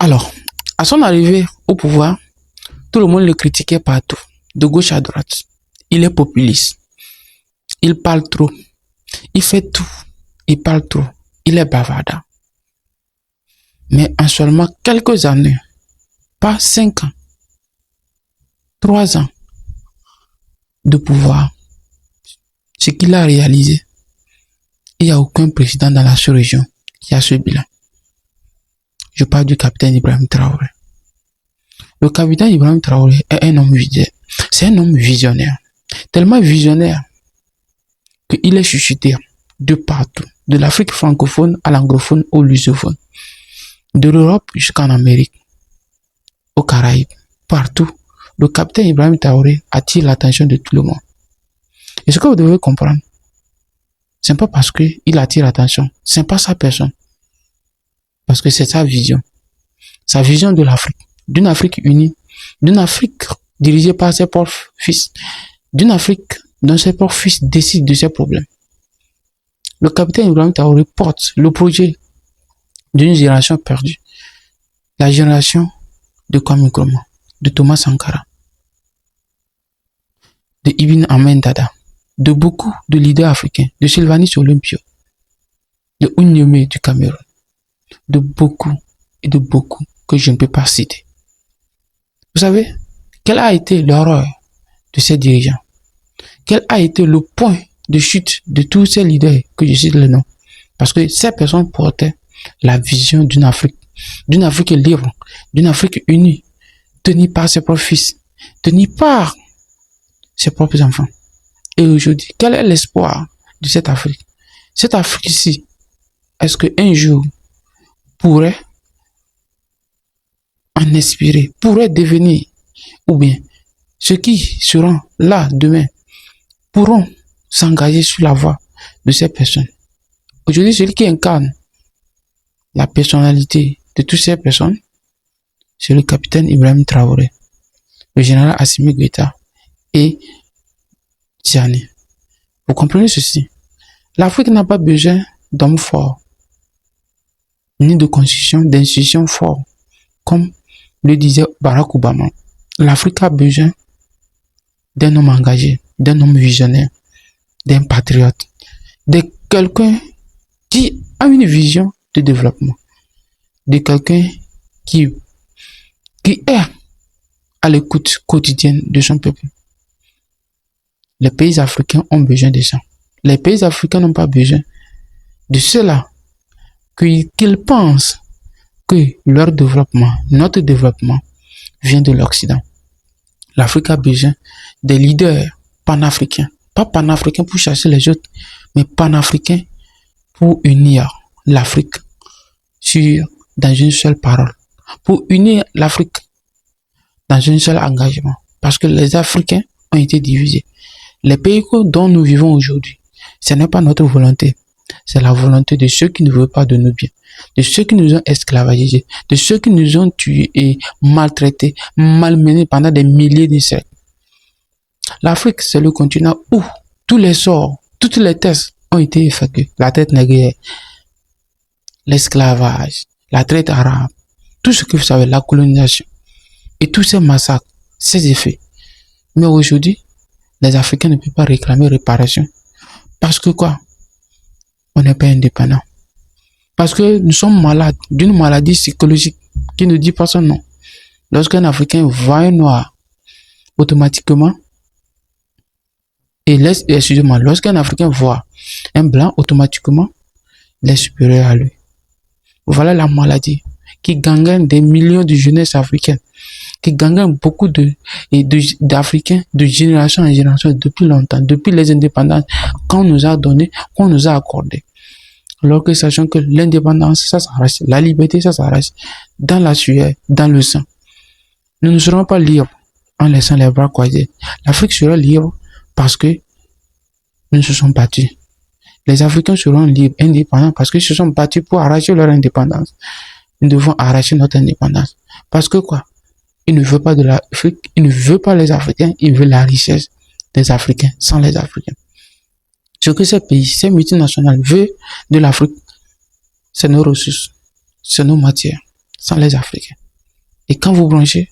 Alors, à son arrivée au pouvoir, tout le monde le critiquait partout, de gauche à droite. Il est populiste. Il parle trop. Il fait tout. Il parle trop. Il est bavardard. Mais en seulement quelques années, pas 5 ans, 3 ans de pouvoir, ce qu'il a réalisé, il n'y a aucun président dans la sous-région qui a ce bilan. Je parle du capitaine Ibrahim Traoré. Le capitaine Ibrahim Traoré est un homme visionnaire. C'est un homme visionnaire. Tellement visionnaire qu'il est chuchoté de partout. De l'Afrique francophone à l'anglophone au lusophone. De l'Europe jusqu'en Amérique. Aux Caraïbes. Partout. Le capitaine Ibrahim Traoré attire l'attention de tout le monde. Et ce que vous devez comprendre, c'est pas parce qu'il attire l'attention. C'est pas sa personne. Parce que c'est sa vision. Sa vision de l'Afrique. D'une Afrique unie. D'une Afrique dirigée par ses propres fils. D'une Afrique dont ses propres fils décident de ses problèmes. Le capitaine Ibrahim Traoré porte le projet d'une génération perdue. La génération de Kwame Nkrumah, de Thomas Sankara, de Ibn Amin Dada, de beaucoup de leaders africains, de Sylvanus Olympio, de Ounyemé du Cameroun, de beaucoup et de beaucoup que je ne peux pas citer. Vous savez, quel a été l'horreur de ces dirigeants? Quel a été le point de chute de tous ces leaders que je cite le nom? Parce que ces personnes portaient la vision d'une Afrique libre, d'une Afrique unie, tenue par ses propres fils, tenue par ses propres enfants. Et aujourd'hui, quel est l'espoir de cette Afrique? Cette Afrique-ci, est-ce qu'un jour pourrait en inspirer, pourrait devenir, ou bien ceux qui seront là demain pourront s'engager sur la voie de ces personnes? Aujourd'hui, celui qui incarne la personnalité de toutes ces personnes, c'est le capitaine Ibrahim Traoré, le général Assimi Goïta et Tiani. Vous comprenez ceci? L'Afrique n'a pas besoin d'hommes forts, ni de constitution, d'institutions fortes, comme le disait Barack Obama. L'Afrique a besoin d'un homme engagé, d'un homme visionnaire, d'un patriote, de quelqu'un qui a une vision de développement, de quelqu'un qui est à l'écoute quotidienne de son peuple. Les pays africains ont besoin de ça. Les pays africains n'ont pas besoin de cela, qu'ils pensent que leur développement, notre développement, vient de l'Occident. L'Afrique a besoin des leaders panafricains. Pas panafricains pour chasser les autres, mais panafricains pour unir l'Afrique dans une seule parole. Pour unir l'Afrique dans un seul engagement. Parce que les Africains ont été divisés. Les pays dont nous vivons aujourd'hui, ce n'est pas notre volonté. C'est la volonté de ceux qui ne veulent pas de nos biens, de ceux qui nous ont esclavagisés, de ceux qui nous ont tués et maltraités, malmenés pendant des milliers de siècles. L'Afrique, c'est le continent où tous les sorts, toutes les tests ont été effectués. La traite négrière, l'esclavage, la traite arabe, tout ce que vous savez, la colonisation et tous ces massacres, ces effets. Mais aujourd'hui, les Africains ne peuvent pas réclamer réparation. Parce que quoi? On n'est pas indépendant. Parce que nous sommes malades d'une maladie psychologique qui ne dit pas son nom. Lorsqu'un Africain voit un noir, automatiquement, lorsqu'un Africain voit un blanc, automatiquement, il est supérieur à lui. Voilà la maladie qui gangrène des millions de jeunesses africaines, qui gangrène beaucoup d'Africains de génération en génération depuis longtemps, depuis les indépendances qu'on nous a donné, qu'on nous a accordé. Alors que sachant que l'indépendance, ça s'arrache, la liberté, ça s'arrache dans la sueur, dans le sang. Nous ne serons pas libres en laissant les bras croisés. L'Afrique sera libre parce que nous se sommes battus. Les Africains seront libres, indépendants, parce qu'ils se sont battus pour arracher leur indépendance. Nous devons arracher notre indépendance. Parce que quoi? Il ne veut pas de l'Afrique, il ne veut pas les Africains, il veut la richesse des Africains sans les Africains. Ce que ces pays, ces multinationales veulent de l'Afrique, c'est nos ressources, c'est nos matières, sans les Africains. Et quand vous branchez,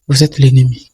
vous êtes l'ennemi.